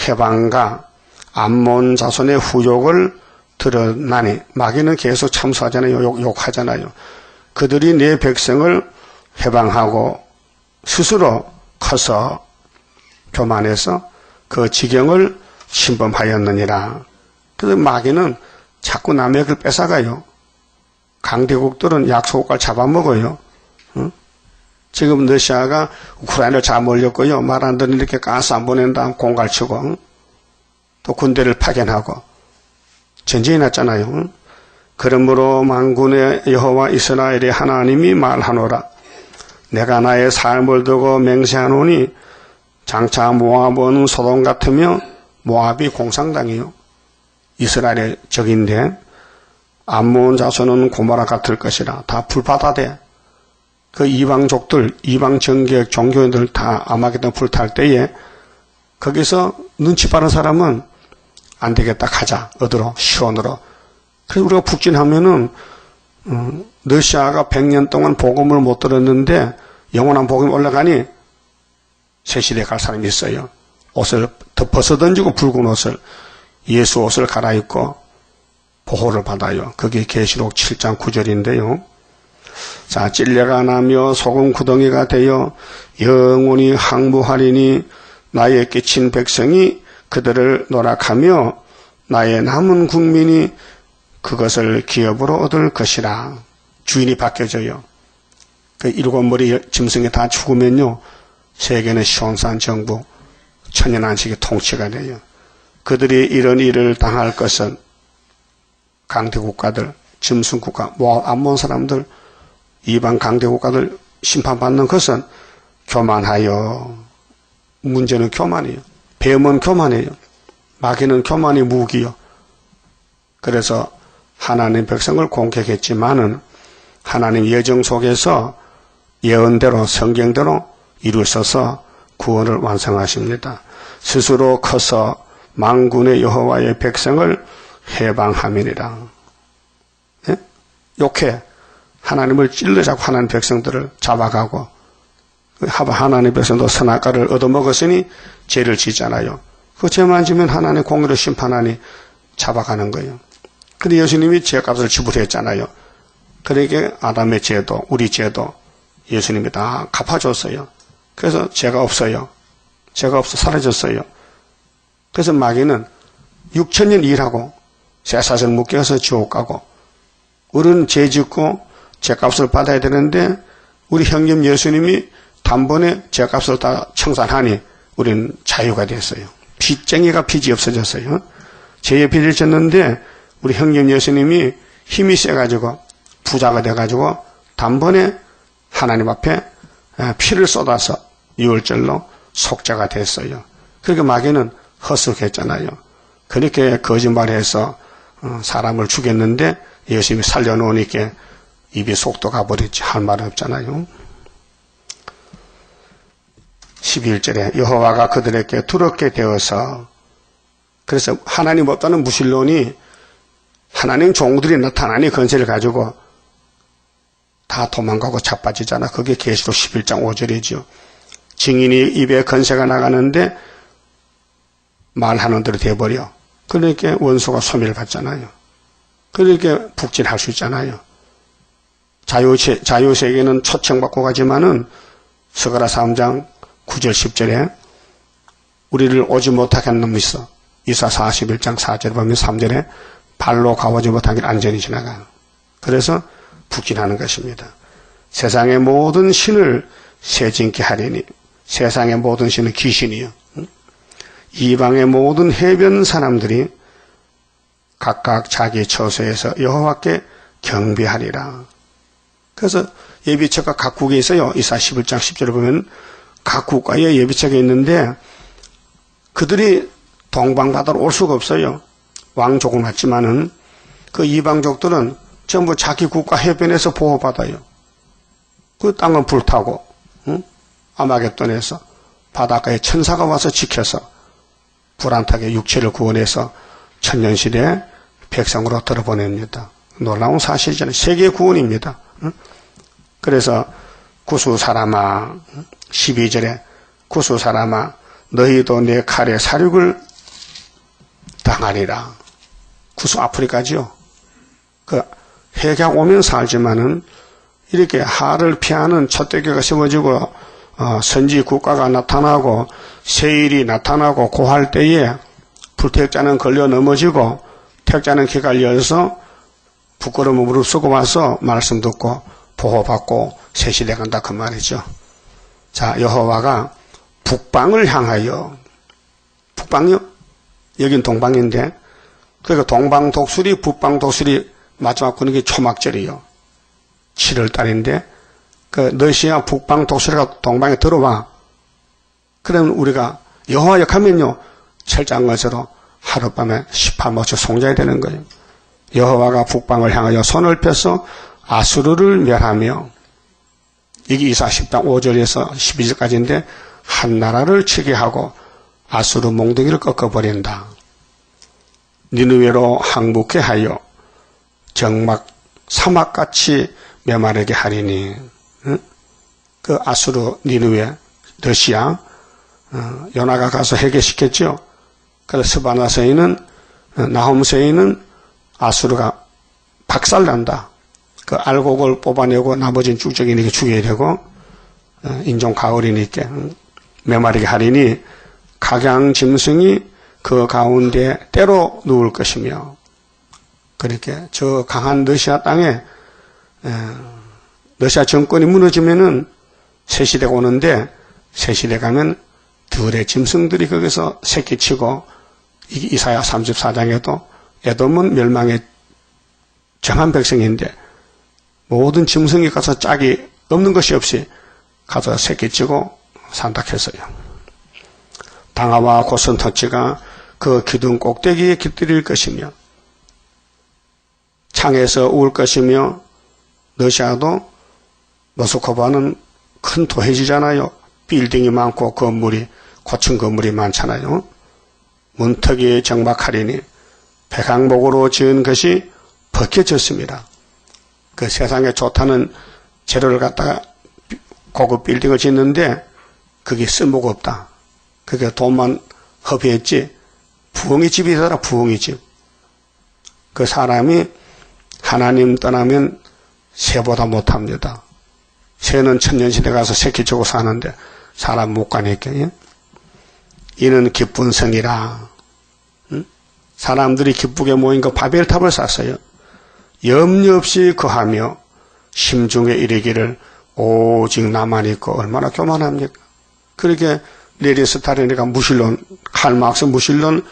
해방과 암몬 자손의 후욕을 드러나니 마귀는 계속 참수하잖아요. 욕하잖아요. 그들이 내 백성을 해방하고 스스로 커서 교만해서 그 지경을 신범하였느니라. 그래서 마귀는 자꾸 남의 걸 뺏어가요. 강대국들은 약소국가를 잡아먹어요. 응? 지금 러시아가 우크라이나를 잡아먹었고요. 말 안 듣는 이렇게 가스 안 보낸다 공갈치고 응? 또 군대를 파견하고 전쟁이 났잖아요. 응? 그러므로 만군의 여호와 이스라엘의 하나님이 말하노라. 내가 나의 삶을 두고 맹세하노니 장차 모압은 소돔 같으며 모압이 공산당이요. 이스라엘의 적인데 암몬 자손은 고모라 같을 것이라. 다 불바다돼. 그 이방족들, 이방 정교육 종교인들 다 아마겟돈 불탈 때에 거기서 눈치 빠른 사람은 안 되겠다 가자. 어디로? 시온으로. 그래서 우리가 북진하면은 러시아가 100년 동안 복음을 못 들었는데 영원한 복음이 올라가니 새 시대에 갈 사람이 있어요. 옷을 덮어서 던지고 붉은 옷을 예수 옷을 갈아입고 보호를 받아요. 그게 계시록 7장 9절인데요. 자, 찔레가 나며 소금 구덩이가 되어 영원히 항무하리니 나의 끼친 백성이 그들을 노락하며 나의 남은 국민이 그것을 기업으로 얻을 것이라. 주인이 바뀌어져요. 그 일곱 머리 짐승이 다 죽으면요. 세계는 시온산 정부 천연안식의 통치가 돼요. 그들이 이런 일을 당할 것은 강대국가들, 짐승국가, 모압, 암몬 사람들, 이방 강대국가들 심판받는 것은 교만하여. 문제는 교만이에요. 뱀은 교만이에요. 마귀는 교만이 무기요. 그래서 하나님 백성을 공격했지만은 하나님 예정 속에서 예언대로 성경대로 이루셔서 구원을 완성하십니다. 스스로 커서 만군의 여호와의 백성을 해방함이니라. 예? 욕해. 하나님을 찔러잡고 하나님 백성들을 잡아가고 하나님 백성도 선악과를 얻어먹었으니 죄를 지잖아요. 그 죄만 지면 하나님 공의로 심판하니 잡아가는 거예요. 근데 예수님이 죄값을 지불했잖아요. 그러니까 아담의 죄도 우리 죄도 예수님이 다 갚아줬어요. 그래서 죄가 없어요. 죄가 없어 사라졌어요. 그래서 마귀는 6,000년 일하고 쇠사슬 묶여서 지옥 가고 우리는 죄 짓고 죄값을 받아야 되는데 우리 형님 예수님이 단번에 죄값을 다 청산하니 우리는 자유가 됐어요. 빚쟁이가 빚이 없어졌어요. 죄의 빚을 졌는데 우리 형님 예수님이 힘이 세가지고 부자가 돼가지고 단번에 하나님 앞에 피를 쏟아서 유월절로 속죄가 됐어요. 그러니까 마귀는 헛속했잖아요. 그렇게 거짓말해서 사람을 죽였는데 예수님이 살려놓으니까 입이 속도 가버렸지. 할 말 없잖아요. 11절에 여호와가 그들에게 두렵게 되어서 그래서 하나님 없다는 무신론이 하나님 종들이 나타나니 건세를 가지고 다 도망가고 자빠지잖아. 그게 계시록 11장 5절이죠. 증인이 입에 건세가 나가는데 말하는 대로 돼버려. 그러니까 원수가 소멸받잖아요. 그러니까 북진할 수 있잖아요. 자유세계는 초청받고 가지만은 스가랴 3장 9절 10절에 우리를 오지 못하게 하는 놈이 있어. 이사 41장 4절 보면 3절에 발로 가보지 못한 길 안전히 지나가. 그래서 북진하는 것입니다. 세상의 모든 신을 세진케 하리니 세상의 모든 신은 귀신이요. 이방의 모든 해변 사람들이 각각 자기 처소에서 여호와께 경배하리라. 그래서 예비처가 각국에 있어요. 이사 11장 10절을 보면 각 국가에 예비처가 있는데 그들이 동방바다로 올 수가 없어요. 왕족은 맞지만은 그 이방족들은 전부 자기 국가 해변에서 보호받아요. 그 땅을 불타고 아마겟돈에서 바닷가에 천사가 와서 지켜서 불안타게 육체를 구원해서 천년시대에 백성으로 들어보냅니다. 놀라운 사실이잖아요. 세계 구원입니다. 그래서 구수 사람아 12절에 구수 사람아 너희도 내 칼에 사륙을 당하리라. 구수 아프리카지요. 그 해가 오면서 알지만은 이렇게 하를 피하는 촛대교가 세워지고 선지 국가가 나타나고 세일이 나타나고 고할 때에 불택자는 걸려 넘어지고 택자는 기가 열려서 부끄러움을 무릅쓰고 와서 말씀 듣고 보호받고 새 시대 간다 그 말이죠. 자, 여호와가 북방을 향하여 북방이요? 여긴 동방인데 그러니까 동방 독수리 북방 독수리 마지막 구는 게 초막절이요. 7월 달인데 그 러시아 북방 독수리가 동방에 들어와. 그러면 우리가 여호와역 하면요 철저한 것으로 하룻밤에 18모처 송자해야 되는 거예요. 여호와가 북방을 향하여 손을 펴서 아수르를 멸하며 이게 이사 10장 5절에서 12절까지인데 한 나라를 치게 하고 아수르 몽둥이를 꺾어버린다. 니느웨로 항복해 하여 정막 사막같이 메마르게 하리니 그 아수르 니느웨 러시아 요나가 가서 해결시켰죠. 그래서 스바나서에는 나홈서에는 아수르가 박살난다. 그 알곡을 뽑아내고 나머지는 쭉적이니까 죽여야 되고 인종 가을이니까 메마르게 하리니 각양 짐승이 그 가운데 때로 누울 것이며 그렇게 저 강한 러시아 땅에 러시아 정권이 무너지면은 새 시대가 오는데 새 시대 가면 들의 짐승들이 거기서 새끼치고 이게 이사야 34장에도 에돔은 멸망의 정한 백성인데 모든 짐승이 가서 짝이 없는 것이 없이 가서 새끼치고 산다 했어요. 당하와 고선 터치가 그 기둥 꼭대기에 깃들일 것이며 창에서 울 것이며 러시아도 모스크바는 큰 도시잖아요. 빌딩이 많고 건물이 고층 건물이 많잖아요. 문턱이 정박하리니 백항목으로 지은 것이 벗겨졌습니다. 그 세상에 좋다는 재료를 갖다가 고급 빌딩을 짓는데 그게 쓸모가 없다. 그게 돈만 허비했지 부엉이 집이더라. 부엉이 집. 그 사람이 하나님 떠나면 새보다 못합니다. 새는 천년시대 가서 새끼 주고 사는데 사람 못 가니까. 이는 기쁜 성이라. 사람들이 기쁘게 모인 그 바벨탑을 쌌어요. 염려 없이 거하며 심중에 이르기를 오직 나만 있고 얼마나 교만합니까? 그렇게 레리스타르니가 무신론, 칼막스 무신론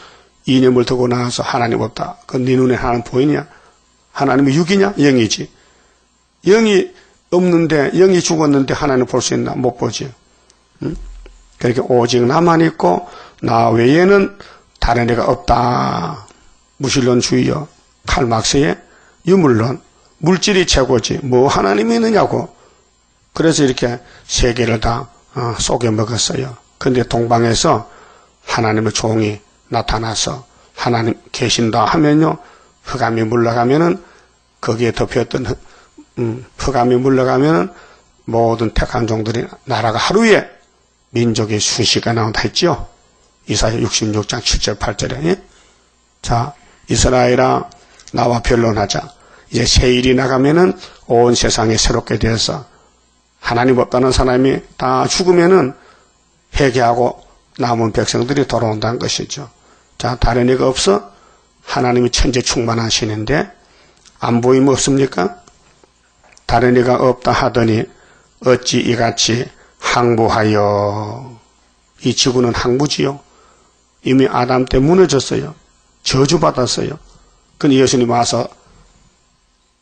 이념을 두고 나와서 하나님 없다. 그 네 눈에 하나님 보이냐? 하나님이 육이냐? 영이지. 영이 없는데 영이 죽었는데 하나님 볼 수 있나? 못 보지. 그렇게 오직 나만 있고 나 외에는 다른 애가 없다. 무신론주의요. 칼막스의 유물론. 물질이 최고지. 뭐 하나님이 있느냐고. 그래서 이렇게 세계를 다 속여 먹었어요. 근데 동방에서 하나님의 종이 나타나서 하나님 계신다 하면요. 흑암이 물러가면은 거기에 덮였던 흑암이 물러가면은 모든 택한 종들이 나라가 하루에 민족의 순식간에 나온다 했죠. 이사야 66장 7절 8절에. 자, 이스라엘아 나와 변론하자. 이제 세일이 나가면은 온 세상이 새롭게 되어서 하나님 없다는 사람이 다 죽으면은 회개하고 남은 백성들이 돌아온다는 것이죠. 자, 다른 애가 없어? 하나님이 천재 충만하시는데 안 보이면 없습니까? 다른 애가 없다 하더니 어찌 이같이 항부하여. 이 지구는 항부지요. 이미 아담 때 무너졌어요. 저주받았어요. 근데 예수님 와서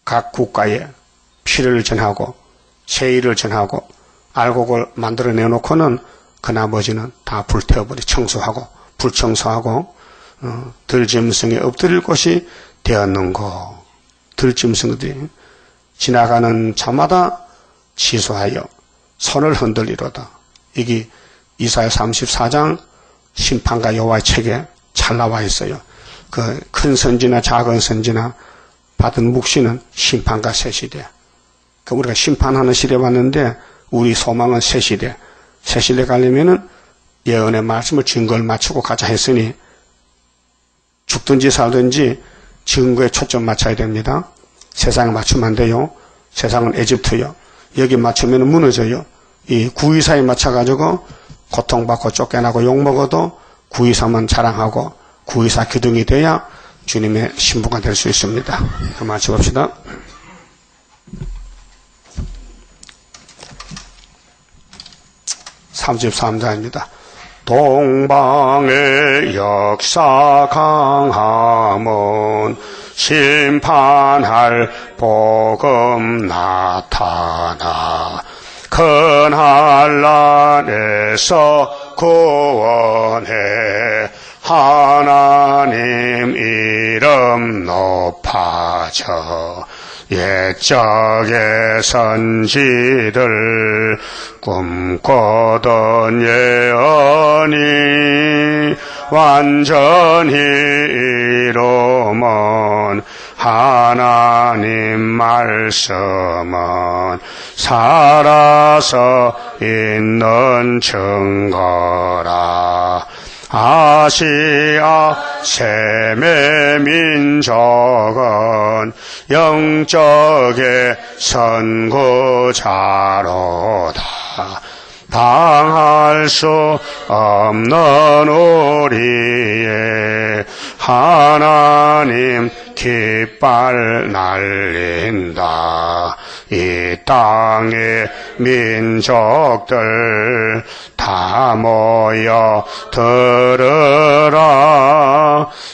각 국가에 피를 전하고 세의를 전하고 알곡을 만들어내놓고는 그 나머지는 다 불태워버리 청소하고 불청소하고 들짐승에 엎드릴 곳이 되었는고. 들짐승들이 지나가는 자마다 취소하여 손을 흔들리로다. 이게 이사야 34장 심판과 여호와의 책에 잘 나와 있어요. 그 큰 선지나 작은 선지나 받은 묵시는 심판과 새 시대. 그 우리가 심판하는 시대 왔는데 우리 소망은 새 시대. 새 시대 가려면은 예언의 말씀을 증거를 맞추고 가자 했으니 죽든지 살든지 증거에 초점 맞춰야 됩니다. 세상에 맞추면 안 돼요. 세상은 에집트요. 여기 맞추면 무너져요. 이 924에 맞춰가지고 고통받고 쫓겨나고 욕먹어도 923은 자랑하고 924 기둥이 돼야 주님의 신부가 될 수 있습니다. 마쳐봅시다. (33장입니다) 동방의 역사 강함은 심판할 복음 나타나 큰 한란에서 구원해 하나님 이름 높아져 옛적의 선지들 꿈꾸던 예언이 완전히 이루면 하나님 말씀은 살아서 있는 증거라. 아시아 셈의 민족은 영적의 선구자로다. 당할 수 없는 우리의 하나님 깃발 날린다. 이 땅의 민족들 다 모여 들으라.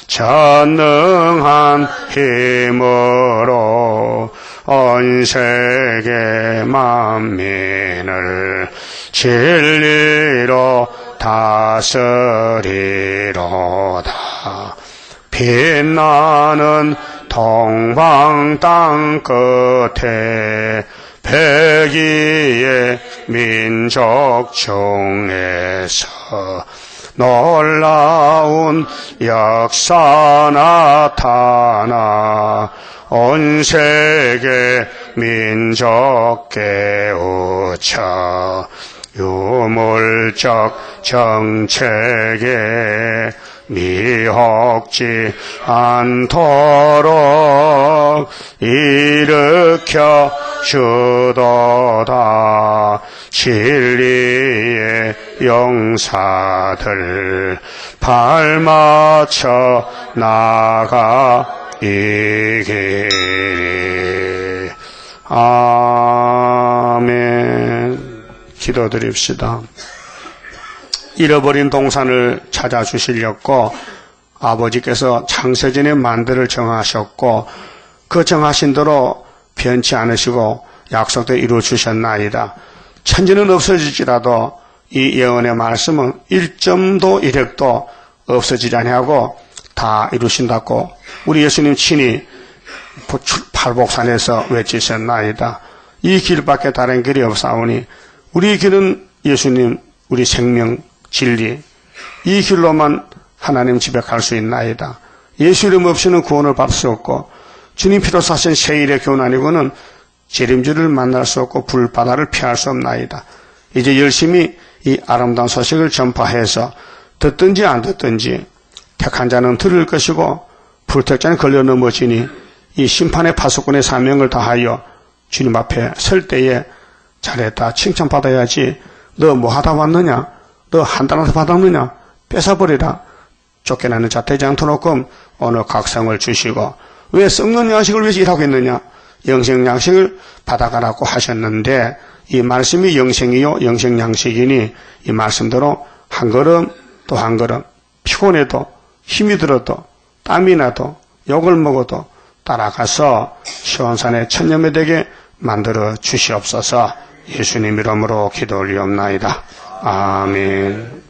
전능한 힘으로 온 세계 만민을 진리로 다스리로다. 빛나는 동방 땅 끝에 백이의 민족 중에서 놀라운 역사 나타나 온 세계 민족 깨우쳐 유물적 정책에 미혹지 않도록 일으켜 주도다. 진리의 용사들 발맞춰 나가이기리. 아멘. 기도드립시다. 잃어버린 동산을 찾아주시려고 아버지께서 창세전에 만대를 정하셨고 그 정하신 대로 변치 않으시고 약속대로 이루어주셨나이다. 천지는 없어질지라도 이 예언의 말씀은 1점도 1획도 없어지지 아니하고 다 이루신다고 우리 예수님 친히 팔복산에서 외치셨나이다. 이 길밖에 다른 길이 없사오니 우리 길은 예수님 우리 생명 진리 이 길로만 하나님 집에 갈 수 있나이다. 예수 이름 없이는 구원을 받을 수 없고 주님 피로 사신 세일의 교훈아니고는 재림주를 만날 수 없고 불바다를 피할 수 없나이다. 이제 열심히 이 아름다운 소식을 전파해서 듣든지 안 듣든지 택한 자는 들을 것이고 불택자는 걸려 넘어지니 이 심판의 파수꾼의 사명을 다하여 주님 앞에 설 때에 잘했다 칭찬받아야지. 너 뭐 하다 왔느냐? 너 한 달라도 받았느냐? 뺏어버리라. 쫓겨나는 자 되지 않도록 오늘 각성을 주시고 왜 썩는 양식을 위해서 일하고 있느냐? 영생 양식을 받아가라고 하셨는데 이 말씀이 영생이요 영생 양식이니 이 말씀대로 한 걸음 또 한 걸음 피곤해도 힘이 들어도 땀이 나도 욕을 먹어도 따라가서 시온산의 천녀매 되게 만들어 주시옵소서. 예수님 이름으로 기도 올리옵나이다. 아멘.